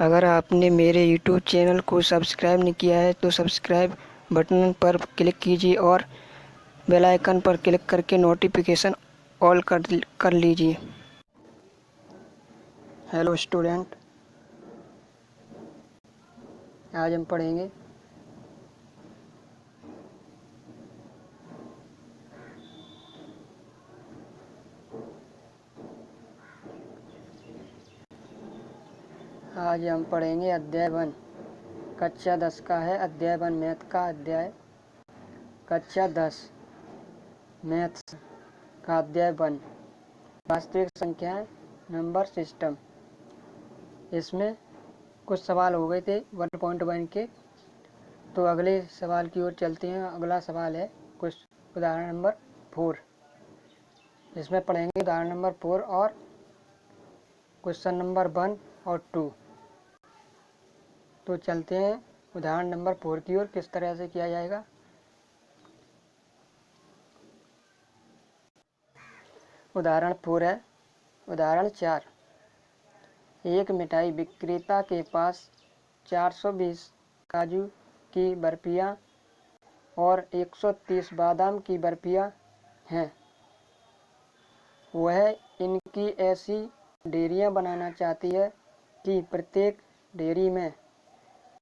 अगर आपने मेरे YouTube चैनल को सब्सक्राइब नहीं किया है तो सब्सक्राइब बटन पर क्लिक कीजिए और बेल आइकन पर क्लिक करके नोटिफिकेशन ऑल कर लीजिए। हेलो स्टूडेंट, आज हम पढ़ेंगे अध्याय 1। कक्षा 10 का है अध्याय 1 मैथ का अध्याय। कक्षा 10 मैथ्स का अध्याय 1 वास्तविक संख्याएं नंबर सिस्टम। इसमें कुछ सवाल हो गए थे 1.1 के, तो अगले सवाल की ओर चलते हैं। अगला सवाल है कुछ उदाहरण नंबर 4। इसमें पढ़ेंगे उदाहरण नंबर 4 और क्वेश्चन नंबर 1 और 2। तो चलते हैं उदाहरण नंबर 4 की ओर। किस तरह से किया जाएगा। उदाहरण 4 है। उदाहरण 4। एक मिठाई विक्रेता के पास 420 काजू की बर्फियाँ और 130 बादाम की बर्फियाँ हैं। वह इनकी ऐसी डेयरियाँ बनाना चाहती है कि प्रत्येक डेयरी में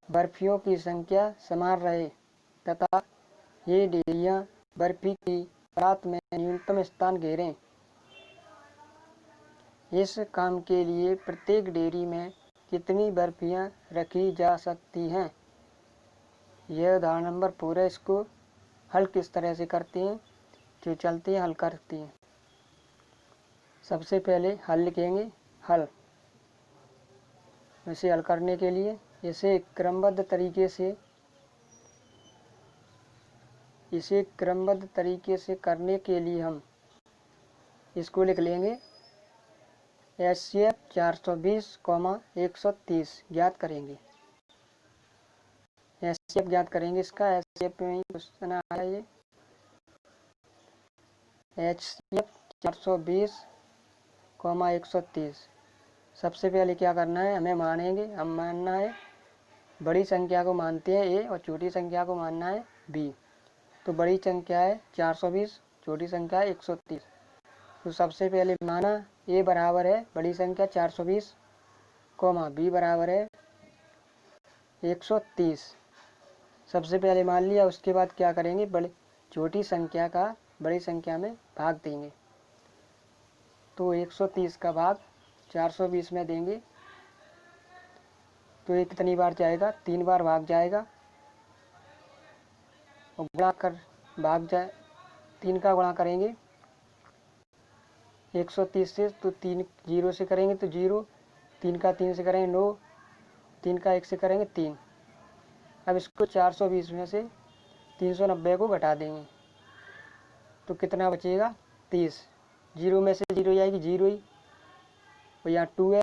बर्फियों की संख्या समान रहे तथा ये डेयरियाँ बर्फी की परात में न्यूनतम स्थान घेरें। इस काम के लिए प्रत्येक डेयरी में कितनी बर्फियाँ रखी जा सकती हैं। यह उदाहरण नंबर 4 है। इसको हल किस तरह से करते हैं, जो चलते हैं हल करते हैं। सबसे पहले हल लिखेंगे। हल इसे हल करने के लिए इसे क्रमबद्ध तरीके से करने के लिए हम इसको लिख लेंगे। HCF 420, 130 ज्ञात करेंगे। HCF ज्ञात करेंगे। इसका HCF में ही क्वेश्चन आया ये। HCF 420, 130। सबसे पहले क्या करना है, हमें मानना है बड़ी संख्या को मानते हैं A और छोटी संख्या को मानना है B। तो बड़ी संख्या है 420, छोटी संख्या है 130। तो सबसे पहले माना A बराबर है बड़ी संख्या 420, B बराबर है 130। सबसे पहले मान लिया। उसके बाद क्या करेंगे, छोटी संख्या का बड़ी संख्या में भाग देंगे। तो 130 का भाग 420 में देंगे तो ये कितनी बार जाएगा, 3 बार भाग जाएगा। और गुणा कर भाग जाए 3 का गुणा करेंगे 130 से, तो 3 0 से करेंगे तो 0, 3 का 3 से करेंगे 9, 3 का 1 से करेंगे 3। अब इसको 420 में से 390 को घटा देंगे तो कितना बचेगा, 30। 0 में से 0 जाएगी 0 ही, और यहाँ 2 है,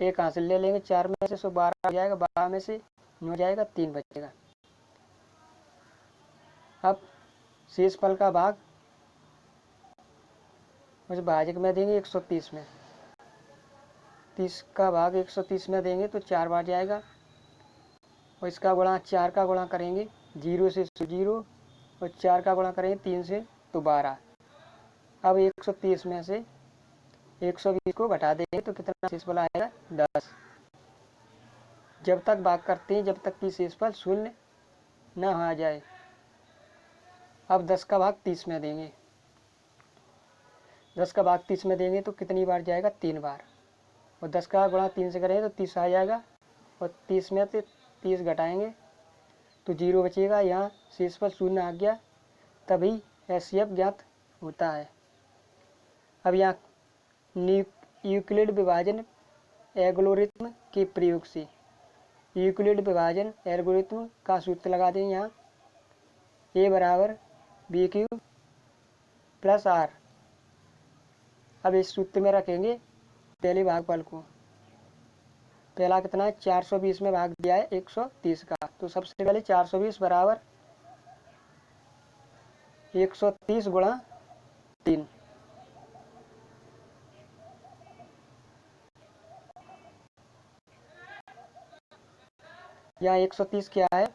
एक हासिल ले लेंगे 4 में से, 12 आ जाएगा। 12 में से 9 जाएगा, 3 बचेगा। अब शेष फल का भाग उस भाजक में देंगे 130 में। 30 का भाग 130 में देंगे तो 4 बार जाएगा। और इसका गुणा 4 का गुणा करेंगे 0 से 0, और 4 का गुणा करेंगे 3 से तो 12। अब 130 में से 120 को घटा देंगे तो कितना शेषफल आएगा, 10। जब तक भाग करते हैं जब तक कि शेषफल 0 न आ जाए। अब 10 का भाग 30 में देंगे। 10 का भाग 30 में देंगे तो कितनी बार जाएगा, 3 बार। और 10 का गुणा 3 से करेंगे तो 30 आ जाएगा। और 30 में से 30 घटाएंगे तो 0 बचेगा। यहाँ शेषफल 0 आ गया, तभी HCF ज्ञात होता है। अब यहाँ यूक्लिड विभाजन एल्गोरिथ्म के प्रयोग से यूक्लिड विभाजन एल्गोरिथ्म का सूत्र लगा दें। यहाँ A बराबर BQ प्लस R। अब इस सूत्र में रखेंगे पहले भागफल को। पहला कितना है, 420 में भाग दिया है 130 का। तो सबसे पहले 420 बराबर 130 गुणा 3। यहाँ 130 क्या है,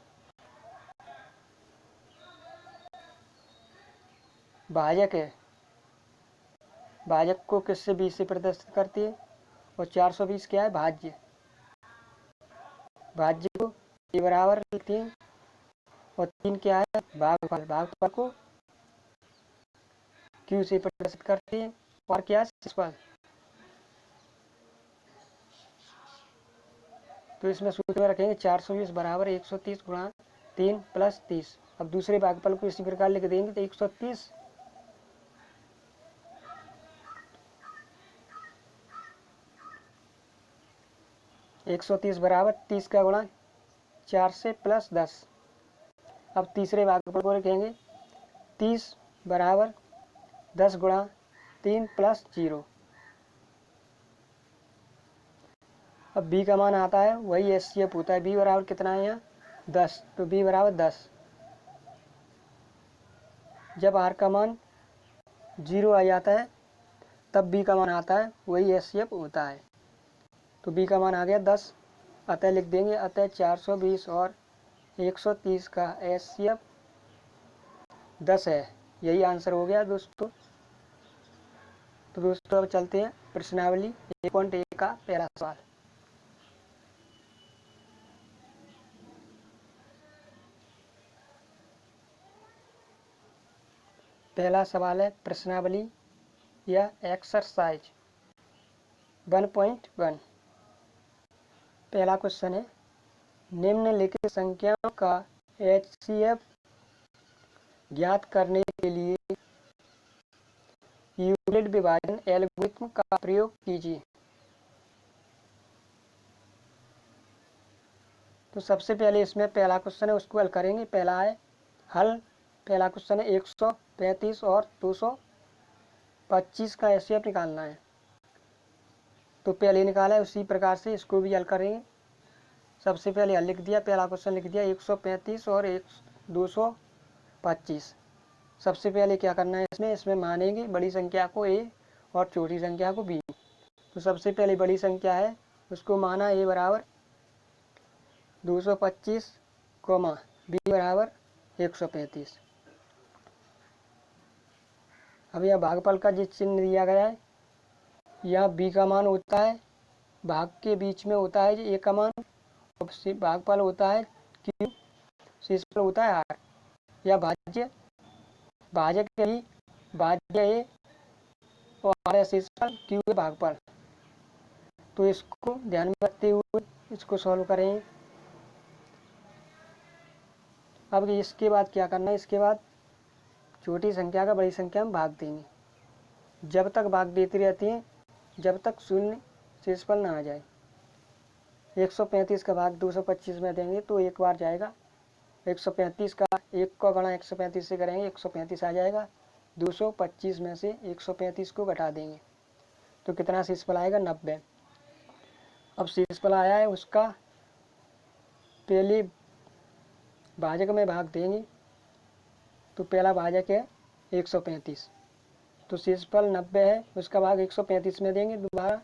भाजक है, भाजक को किससे 20 से प्रदर्शित करती है, और 420 क्या है, भाज्य, भाज्य को ए बराबर लिखते हैं, और 3 क्या है, भागफल, भागफल को क्यू से प्रदर्शित करते हैं, और क्या है, शेषफल। तो इसमें सूत्र में रखेंगे 420 बराबर 130 गुणा 3 प्लस 30। अब दूसरे भागफल को इसी प्रकार लिख देंगे तो 130 130 बराबर 30 का गुणा 4 से प्लस 10। अब तीसरे भागफल को लिखेंगे 30 बराबर 10 गुणा 3 प्लस 0। अब b का मान आता है वही एचसीएफ होता है, b बराबर कितना है यहाँ 10, तो b बराबर 10। जब r का मान 0 आ जाता है तब b का मान आता है वही एचसीएफ होता है। तो b का मान आ गया 10, अतः लिख देंगे, अतः 420 और 130 का एचसीएफ 10 है। यही आंसर हो गया दोस्तों। तो दोस्तों अब चलते हैं प्रश्नावली 1.1 का पहला सवाल। पहला सवाल है प्रश्नावली या एक्सरसाइज 1.1। पहला क्वेश्चन है, निम्नलिखित संख्याओं का एचसीएफ ज्ञात करने के लिए यूक्लिड विभाजन एल्गोरिथ्म का प्रयोग कीजिए। तो सबसे पहले इसमें पहला क्वेश्चन है उसको हल करेंगे। पहला है हल, पहला क्वेश्चन है 135 और 225 का एचसीएफ निकालना है। तो पहले निकाला है उसी प्रकार से इसको भी हल करेंगे। सबसे पहले हल लिख दिया, पहला क्वेश्चन लिख दिया 135 और 225। सबसे पहले क्या करना है, इसमें मानेंगे बड़ी संख्या को a और छोटी संख्या को b। तो सबसे पहले बड़ी संख्या है उसको माना a बराबर 225 कोमा b बराबर 135। अब यह भागफल का जिस चिन्ह दिया गया है, यहाँ b का मान होता है भाग के बीच में होता है a का मान, और भागफल होता है q, शेषफल होता है r। या भाज्य, भाजक ही भाज्य a और r शेषफल q है भागफल। तो इसको ध्यान में रखते हुए इसको सॉल्व करें। अब इसके बाद क्या करना है, इसके बाद छोटी संख्या का बड़ी संख्या में भाग देंगे। जब तक भाग देती रहती हैं जब तक शून्य शेषफल ना आ जाए। 135 का भाग 225 में देंगे तो एक बार जाएगा। 135 का एक का गणा 135 से करेंगे 135 आ जाएगा। 225 में से 135 को घटा देंगे तो कितना शेषफल आएगा, 90। अब शेषफल आया है उसका पहले भाजक में भाग देंगे। तो पहला भाजक है 135, तो शेषफल 90 है, उसका भाग 135 में देंगे। दोबारा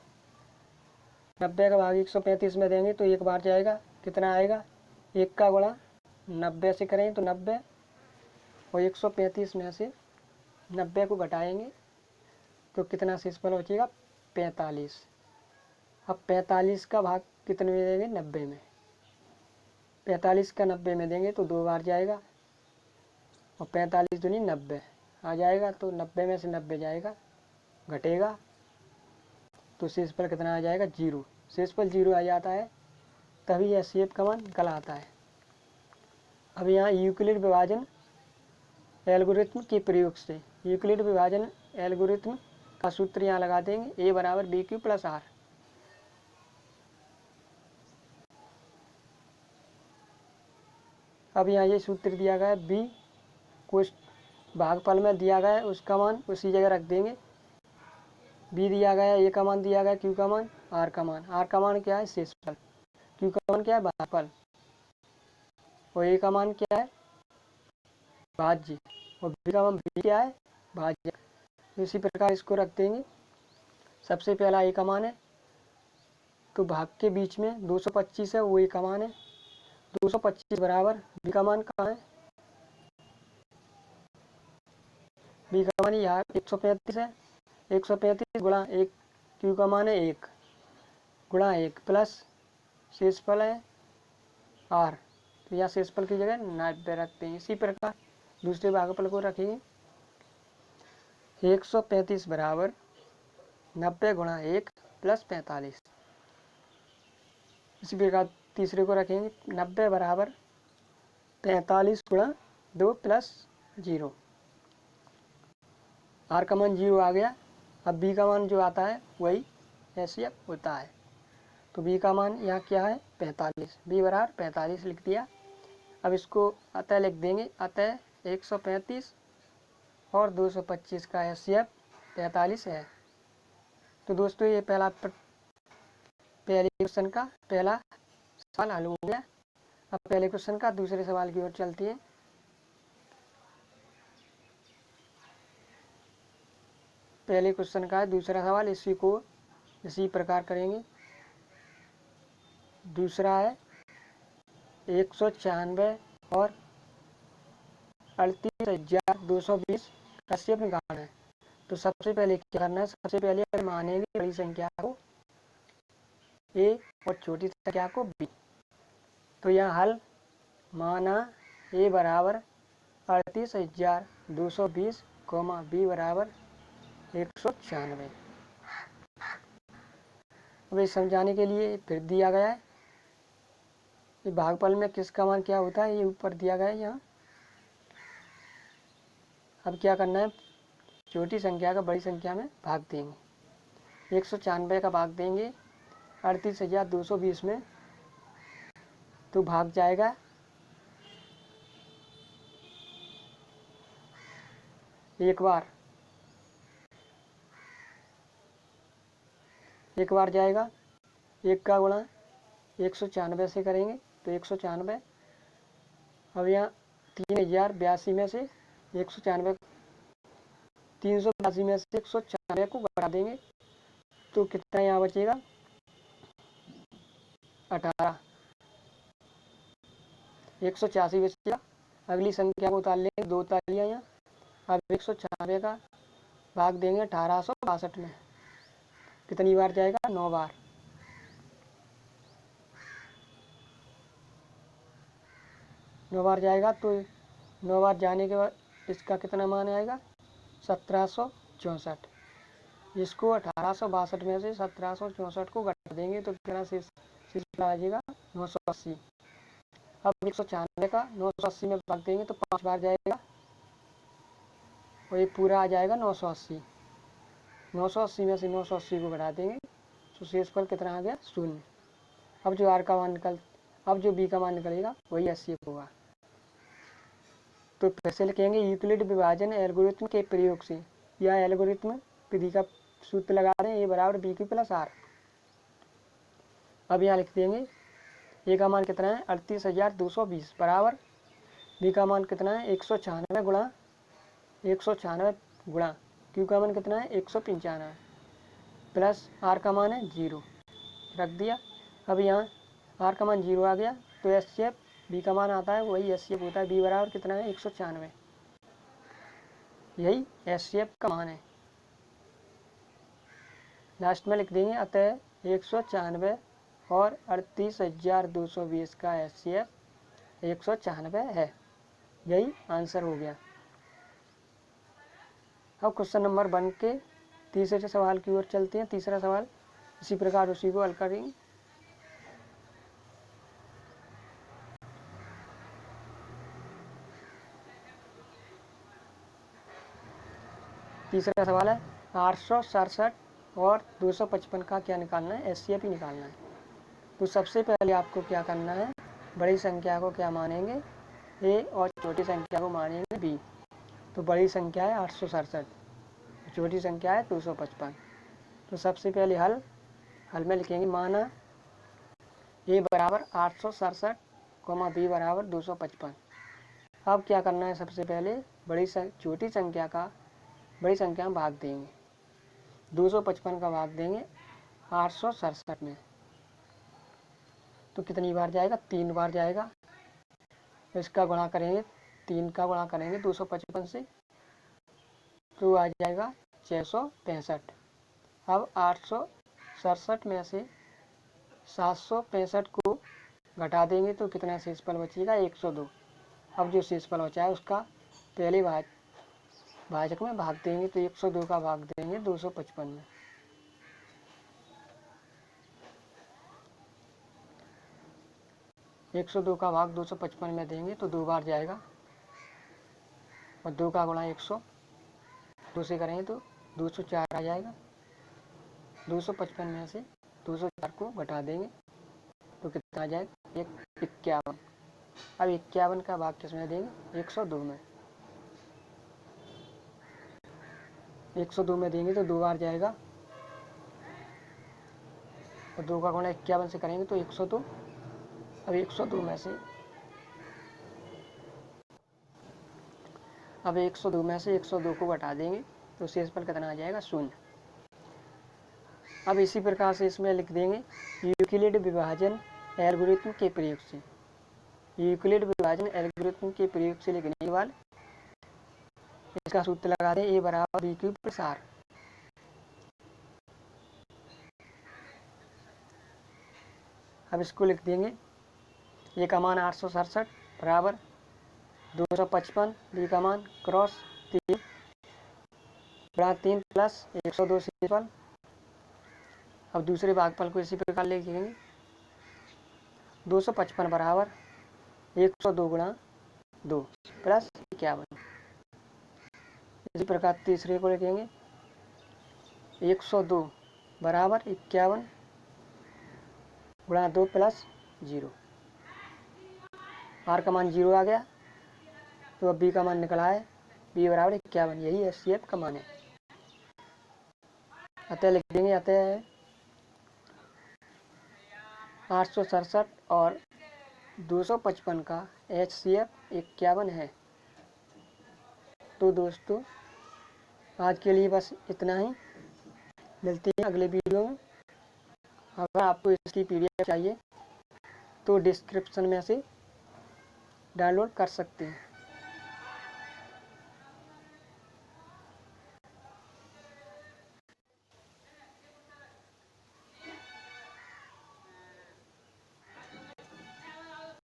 90 का भाग 135 में देंगे तो एक बार जाएगा, कितना आएगा, एक का गुणा 90 से करें तो 90, और 135 में से 90 को घटाएंगे तो कितना शेषफल बचेगा, 45। अब 45 का भाग कितने में देंगे, 90 में। 45 का 90 में देंगे तो दो बार जाएगा, और 45 दूनी 90 आ जाएगा। तो 90 में से 90 जाएगा, घटेगा तो शेषफल कितना आ जाएगा, 0। शेषफल 0 आ जाता है तभी एचसीएफ का मान निकल आता है। अब यहाँ यूक्लिड विभाजन एल्गोरिथ्म के प्रयोग से यूक्लिड विभाजन एल्गोरिथ्म का सूत्र यहाँ लगा देंगे, a बराबर बी क्यू प्लस आर। अब यहाँ ये सूत्र दिया गया है, b को भागफल में दिया गया है उसका मान उसी जगह रख देंगे। b दिया गया है, a का मान दिया गया, q का मान, r का मान। r का मान क्या है, शेषफल। q का मान क्या है, भागफल। और a का मान क्या है, भाज्य। और b का मान b क्या है, भाज्य। इसी प्रकार इसको रख देंगे। सबसे पहला a का मान है तो भाग के बीच में 225 है, वो a का मान है। 225 बराबर बी का मान कहाँ है, बी का मान यहाँ 135 है, 135 गुणा 1, क्यू का मान है 1 गुणा 1 प्लस शेषफल है आर, तो यहाँ शेषफल की जगह 90 रखते हैं। इसी प्रकार दूसरे भागफल को रखेंगे 135 बराबर 90 गुणा 1 प्लस 45। इसी प्रकार तीसरे को रखेंगे 90 बराबर 45 गुणा 2 प्लस 0। आर का मान 0 आ गया। अब बी का मान जो आता है वही एचसीएफ होता है। तो बी का मान यहाँ क्या है 45, बी बराबर 45 लिख दिया। अब इसको अतः लिख देंगे, अतः 135 और 225 का एचसीएफ 45 है। तो दोस्तों ये पहले क्वेश्चन का पहला सवाल हल हो गया। अब पहले क्वेश्चन का दूसरे सवाल की ओर चलती है। पहले क्वेश्चन का है दूसरा सवाल, इसी को इसी प्रकार करेंगे। दूसरा है 196 और 38,220 का एचसीएफ निकालना है। तो सबसे पहले क्या करना है, सबसे पहले मानेंगे बड़ी संख्या को ए और छोटी संख्या को बी। तो यहाँ हल माना ए बराबर 38,220 बी बराबर 196। अब ये समझाने के लिए फिर दिया गया है, ये भागफल में किसका मान क्या होता है ये ऊपर दिया गया है यहाँ। अब क्या करना है, छोटी संख्या का बड़ी संख्या में भाग देंगे। 196 का भाग देंगे 38,220 में, तो भाग जाएगा एक बार जाएगा। एक का गुणा 196 से करेंगे तो 196। अब यहाँ 3082 में से 196 382 में से 196 को घटा देंगे तो कितना यहाँ बचेगा 18, 186 बचेगा। अगली संख्या को उतार लेंगे, 2 उतार लिया यहाँ। अब 196 का भाग देंगे 1862 में, कितनी बार जाएगा 9 बार। 9 बार जाएगा तो 9 बार जाने के बाद इसका कितना मान आएगा 1764। इसको 1862 में से 1764 को घटा देंगे तो कितना शेष आ जाएगा 980। अब 196 का 980 में भाग देंगे तो 5 बार जाएगा और ये पूरा आ जाएगा 980। 980 में से 980 को घटा देंगे तो शेषफल कितना आ गया 0। अब जो जो बी का मान निकलेगा वही 80 होगा। तो फिर से लिखेंगे यूक्लिड विभाजन एल्गोरिथ्म के प्रयोग से, यह एल्गोरिथ्म विधि का सूत्र लगा दें ए बराबर बी क्यू प्लस आर। अब यहाँ लिख देंगे ए का मान कितना है 38,220 बराबर बी का मान कितना है 196 गुणा क्यू का मान कितना है 195 प्लस आर का मान है 0 रख दिया। अब यहाँ आर का मान 0 आ गया तो एचसीएफ बी का मान आता है वही एचसीएफ होता है। बी बराबर कितना है 196, यही एचसीएफ का मान है। लास्ट में लिख देंगे अतः 196 और 38,220 का एचसीएफ 196 है, यही आंसर हो गया। अब क्वेश्चन नंबर 1 के तीसरे सवाल की ओर चलते हैं। तीसरा सवाल इसी प्रकार उसी को हल करेंगे। तीसरा सवाल है 867 और 255 का क्या निकालना है, एचसीएफ ही निकालना है। तो सबसे पहले आपको क्या करना है, बड़ी संख्या को क्या मानेंगे ए और छोटी संख्या को मानेंगे बी। तो बड़ी संख्या है 867, छोटी संख्या है 255। तो सबसे पहले हल में लिखेंगे माना ए बराबर 867 बी बराबर 255। अब क्या करना है, सबसे पहले छोटी संख्या का बड़ी संख्या में भाग देंगे। 255 का भाग देंगे 867 में तो कितनी बार जाएगा 3 बार जाएगा। इसका गुणा करेंगे 3 का गुणा करेंगे 255 से तो आ जाएगा 665। अब 867 में से 765 को घटा देंगे तो कितना शेषफल बचेगा 102। अब जो शेषफल बचा है उसका पहले भाजक में भाग देंगे तो 102 का भाग देंगे 255 में। एक 102 का भाग 255 में देंगे तो 2 बार जाएगा और 2 का गुणा 100 2 से करेंगे तो 204 आ जाएगा। 255 में से 204 को घटा देंगे तो कितना आ जाएगा 51। अब 51 का भाग किसमें देंगे 102 में। 102 में देंगे तो 2 बार जाएगा और 2 का गुणा 51 से करेंगे तो 102। अब 102 में से 102 को घटा देंगे तो शेषफल कितना आ जाएगा 0। अब इसी प्रकार से इसमें लिख देंगे यूक्लिड विभाजन एल्गोरिथम के प्रयोग से। यूक्लिड विभाजन एल्गोरिथम के प्रयोग से लिखने के बाद इसका सूत्र लगा दें a बराबर b क्यूब प्लस r। अब इसको लिख देंगे a का मान 867 बराबर 255, b का मान क्रॉस 3 प्लस 102 शेषफल। अब दूसरे भागफल को इसी प्रकार लिखेंगे 255 बराबर 102 गुणा 2 प्लस 51। इसी प्रकार तीसरे को लिखेंगे 102 बराबर 51 गुणा 2 प्लस 0। आर का मान 0 आ गया तो अब बी का मान निकला है बी बराबर 51, यही एचसीएफ का मान है। अतः लिख देंगे अतः 867 और 255 का एचसीएफ 51 है। तो दोस्तों आज के लिए बस इतना ही, मिलते हैं अगले वीडियो में। अगर आपको इसकी पीडीएफ चाहिए तो डिस्क्रिप्शन में से डाउनलोड कर सकते हैं।